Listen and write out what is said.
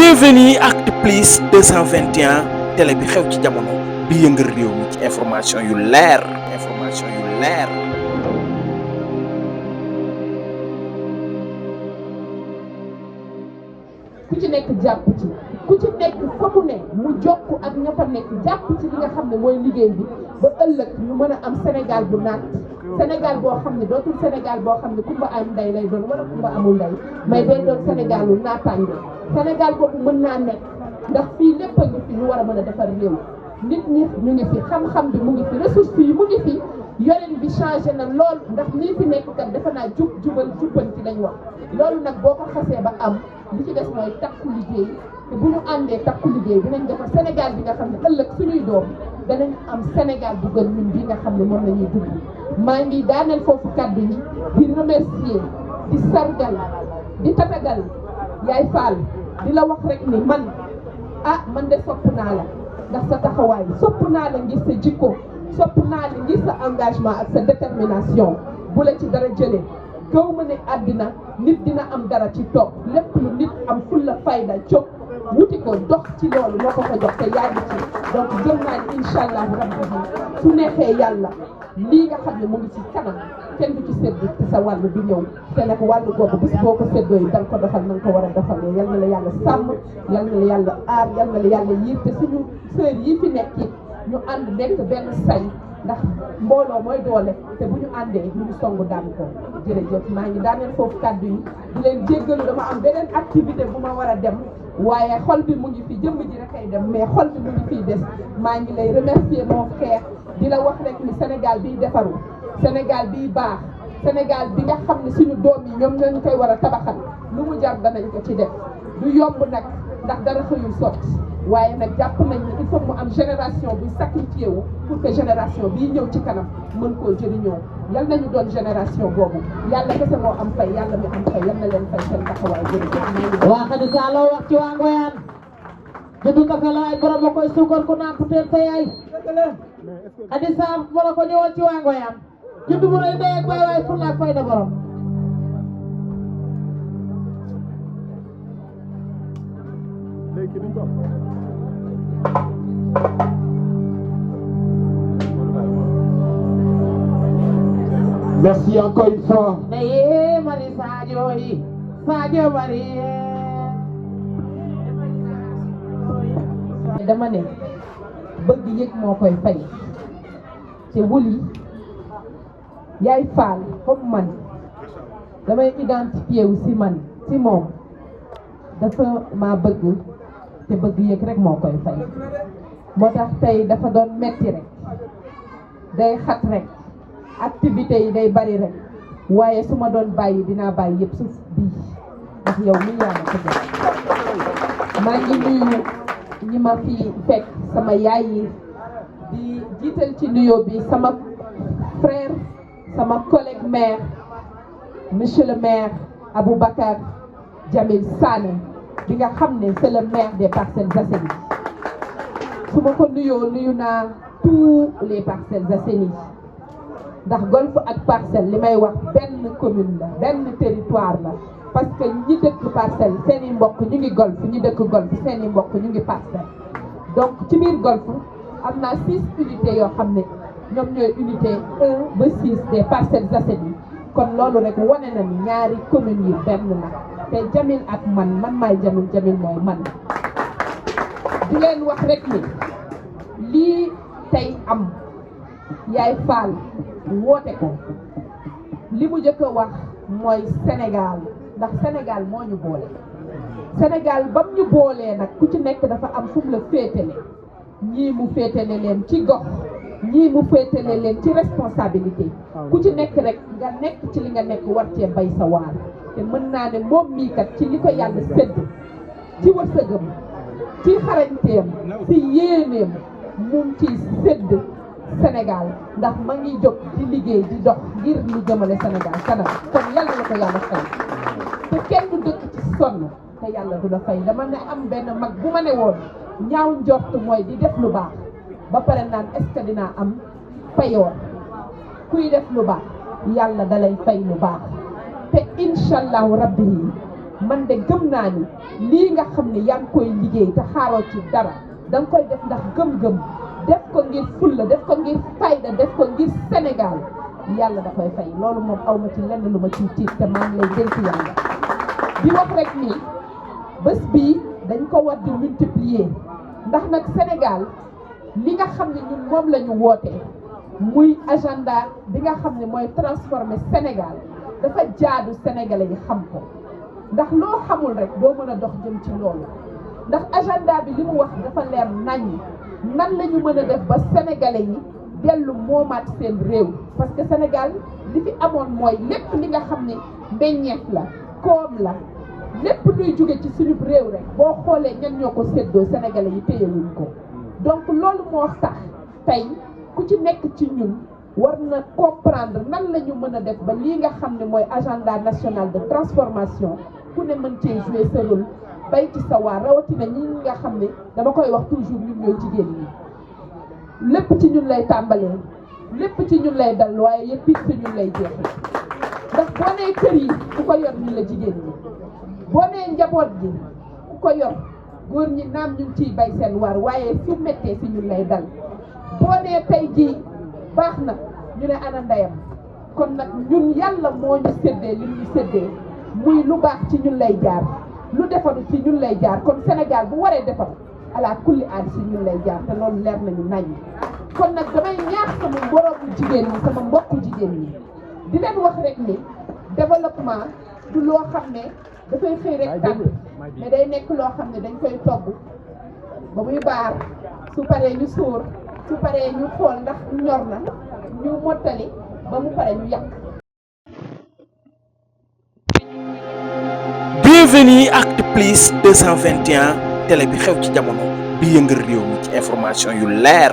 Bienvenue Actu Plus 221 télé bi xew ci jamono bi yëngal réew mi ci information yu leer ku ci nekk jàpp ci ku ci nekk fa mu ne mu jokk ak ña fa nekk jàpp ci li nga xam ne mooy liggéey bi ba ëllëg ñu mën a am Sénégal bu naat Sénégal boo xam ne dootul Sénégal boo xam ne kumba am ndey lay doon wala kumba amul ndey mais day doon Sénégal lu naataange Sénégal boobu mën naa nekk ndax fii lépp a ngi fi ñu war a mën a defar réew nit ñi ñu ngi fi xam-xam bi mu ngi fi ressources yi mu ngi fi yoreen bi changé na lool ndax nii fi nekk kat defe naa jubal jubbanti lañ wax loolu nag boo ko xasee ba am li ci des mooy takku liggéey te bu ñu àndee takku liggéey dinañ defar Sénégal bi nga xam ne ëllëg suñuy doom danañ am Sénégal bu gën ñun bi nga xam ne moom la ñuy dund maa ngi daaneel foofu kàddu yi di remercier di sargal di tatagal Yaay Fall di la wax rek ni man de sopp naa la ndax sa taxawaay sopp naa la ngir sa jikko sopp naa la ngir sa engagement ak sa détermination bu la ci dara jëlee gaw ma ne àddina nit dina am dara ci toog lépp lu nit am fulla fayda jóg wuti ko dox ci loolu moo ko jox te yaa ngi ci donc gëm naa ni incha allah rabbi su neexee yàlla lii nga xam ne mu ngi ci kanam kenn du ci séddu ci sa wàll bi ñëw te nag wàllu googu bis boo ko séddoo yi da nga ko defal na nga ko war a defalee yal na la yàlla sàmm yal na la yàlla aar yal na la yàlla yiir te suñu sœur yi fi nekk it ñu ànd nekk benn say ndax mbooloo mooy doole te bu ñu àndee ñu ngi songu daan ko jërëjëf maa ngi daaneel foofu kàddu yi di leen jéggalu dama am beneen activité bu ma war a dem waaye xol bi mu ngi fi jëmm ji rek ay dem mais xol bi mu ngi fiy des maa ngi lay remercier mon frère di la wax rek ni Sénégal biy defaru Sénégal biy baax Sénégal bi nga xam ne suñu doom yi ñoom ñoo ñu koy war a tabaxal lu mu jar danañ ko ci def du yomb nag ndax dara xëyul sotti waaye nag jàpp nañ ni il faut mu am génération buy sacrifié wu pour que génération bii ñëw ci kanam mën koo jëriñoo yal nañu doon génération boobu yàlla kese moo am fay yàlla mi am fay yal na leen fay seen taxawaay jërëjëf. waa Khady Sa loo wax ci waa Ngoyaan juddu kafe la ay borom a koy suukar ku nàmp teel sa yaay Khady Sa borom ko ñëwoon ci waa Ngoyaan juddu bu rëy ndey ak baay waay fulla ak fayda borom. Merci encore une fois. Maye mari Sadio yi Sadio mari dama ne bëgg yëg moo koy fay te wuli Yaay Fall comme man damay identifié wu si man si moom dafa maa bëgg te bëgg yëg rek moo koy fay moo tax tey dafa doon metti rek day xat rek activité yi day bari rek waaye su ma doon bàyyi dinaa bàyyi yëpp suuf bii ndax yow mi yaa ma ko def maa ngi nuyu ñi ma fi fekk sama yaay yi di jiital ci nuyoo bi sama frère sama collègue maire monsieur le maire Aboubacar Jamil Sané bi nga xam ne c'est le maire des Parcelles Assainies su ma ko nuyoo nuyu naa tous les Parcelles Assainies ndax Golf ak Parcelles li may wax benn commune la benn territoire la parce que ñi dëkk Parcelles seeni mbokk ñu ngi Golf ñi dëkk Golf seeni mbokk ñu ngi Parcelles donc ci biir Golf am naa 6 unités yoo xam ne ñoom ñooy unité 1 ba 6 des Parcelles Assainies kon loolu rek wane na ni ñaari communes yi benn la te Jamil ak man maay Jamil mooy man di leen wax rek ni lii tey am Yaay Fall woote ko li mu njëkk a wax mooy Sénégal ndax Sénégal moo ñu boole Sénégal bam ñu boolee nag ku ci nekk dafa am fu mu la féetale ñii mu féetale leen ci gox ñii mu féetale leen ci responsabilité ku ci nekk rek nga nekk ci li nga nekk war cee bay sa waar te mën naa ne moom mii kat ci li ko yàlla sédd ci wërsëgam ci xarañteem ci yéeneem mu ngi ciy sédd Sénégal ndax ma ngi jóg di liggéey di dox ngir lu jëmale Sénégal kanam kon yàlla la ko yàlla fay te kenn du dëkk ci sonn te yàlla du la fay dama ne am benn mag bu ma ne woon ñaaw njort mooy di def lu baax ba pare naan est-ce que dinaa am payoor kuy def lu baax yàlla dalay fay lu baax te incha allahu rabbi yi man de gëm naa ni lii nga xam ne yaa ngi koy liggéey te xaaroo ci dara da nga koy def ndax gëm-gëm def ko ngir fulla def ko ngir fayda def ko ngir Sénégal yàlla da koy fay loolu moom aw ma ci lenn lu ma ciy tiit te maa ngi lay dénk yàlla di wax rek ni bés bii dañ ko war di multiplier ndax nag Sénégal li nga xam ne ñun moom la ñu wootee muy agenda bi nga xam ne mooy transformer Sénégal dafa jaadu sénégalais yi xam ko ndax loo xamul rek doo mën a dox jëm ci loolu ndax agenda bi li mu wax dafa leer naññ nan la ñu mën a def ba sénégalais yi dellu moomaat seen réew parce que Sénégal li fi amoon mooy lépp li nga xam ne meññeef la koom la lépp luy jóge ci suñu réew rek boo xoolee ñan ñoo ko séddoo sénégalais yi téyewuñ ko donc loolu moo tax tey ku ci nekk ci ñun war na comprendre nan la ñu mën a def ba lii nga xam ne mooy agenda national de transformation ku ne mën cee jouer sa rôle bay ci sa waar rawatina ñi nga xam ne dama koy wax toujours ñun ñooy jigéen ñi lépp ci ñun lay tàmbalee lépp ci ñun lay dal waaye yëpp it ci ñun lay jeexee ndax boo nee kër yi ku ko yor ñun la jigéen ñi boo nee njaboot gi ku ko yor góor ñi naam ñu ngi ciy bay seen waar waaye su méttee ci ñun lay dal boo nee tey jii baax na ñu ne ana ndeyam kon nag ñun yàlla moo ñu séddee li ñu séddee muy lu baax ci ñun lay jaar lu defaru ci ñun lay jaar kon Sénégal bu waree defar ala kulli aal ci ñun lay jaar te loolu leer nañu nañ kon nag damay ñaax sama moroomu jigéen ñi sama mbokku jigéen ñi di leen wax rek ni développement du loo xam ne dafay xëy rek tànn mais day nekk loo xam ne dañ koy togg ba muy baar su paree ñu sóor su paree ñu xool ndax ñor na ñu mottali ba mu pare ñu yàq. Bienvenue Actu Plus 221 télé bi xew ci jamono bi yëngal réew mi ci information yu leer